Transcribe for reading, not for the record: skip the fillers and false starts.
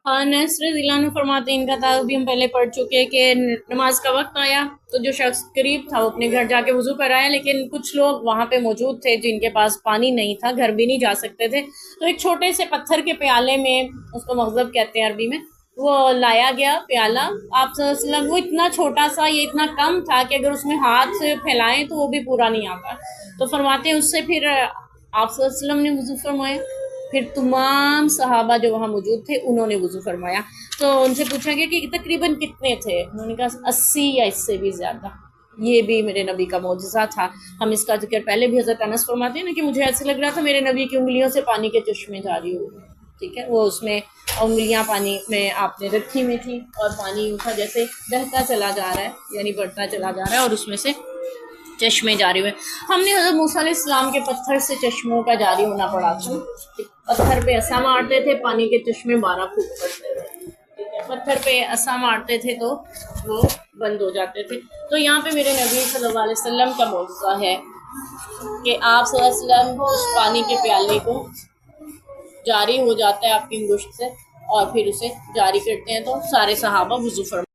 انس رضی اللہ عنہ فرماتے ہیں، ان کا تعارف بھی ہم پہلے پڑھ چکے کہ نماز کا وقت آیا تو جو شخص قریب تھا وہ اپنے گھر جا کے وضو کرایا، لیکن کچھ لوگ وہاں پہ موجود تھے جن کے پاس پانی نہیں تھا، گھر بھی نہیں جا سکتے تھے، تو ایک چھوٹے سے پتھر کے پیالے میں، اس کو مغزب کہتے ہیں عربی میں، وہ لایا گیا پیالہ آپ صلی اللہ علیہ وسلم، وہ اتنا چھوٹا سا، یہ اتنا کم تھا کہ اگر اس میں ہاتھ سے پھیلائیں تو وہ بھی پورا نہیں آتا، تو فرماتے ہیں اس سے پھر آپ صلی اللہ علیہ وسلم نے وضو فرمایا، پھر تمام صحابہ جو وہاں موجود تھے انہوں نے وضو فرمایا، تو ان سے پوچھا گیا کہ تقریباً کتنے تھے، انہوں نے کہا 80 یا اس سے بھی زیادہ، یہ بھی میرے نبی کا معجزہ تھا۔ ہم اس کا ذکر پہلے بھی حضرت انس فرماتے ہیں نا کہ مجھے ایسے لگ رہا تھا میرے نبی کی انگلیوں سے پانی کے چشمے جاری ہو گئے، ٹھیک ہے، وہ اس میں انگلیاں پانی میں آپ نے رکھی ہوئی تھی اور پانی تھا جیسے بہتا چلا جا رہا ہے، یعنی بڑھتا چلا جا رہا ہے اور اس میں سے چشمے جاری ہوئے۔ ہم نے حضرت موسیٰ علیہ السلام کے پتھر سے چشموں کا جاری ہونا پڑا تھا، پتھر پہ ایسا مارتے تھے پانی کے چشمے 12 پھوٹ پڑتے تھے، پتھر پہ ایسا مارتے تھے تو وہ بند ہو جاتے تھے۔ تو یہاں پہ میرے نبی صلی اللہ علیہ وسلم کا معجزہ ہے کہ آپ صلی اللہ علیہ وسلم اس پانی کے پیالے کو جاری ہو جاتا ہے آپ کی انگشت سے اور پھر اسے جاری کرتے ہیں تو سارے صحابہ وضو فرماتے ہیں۔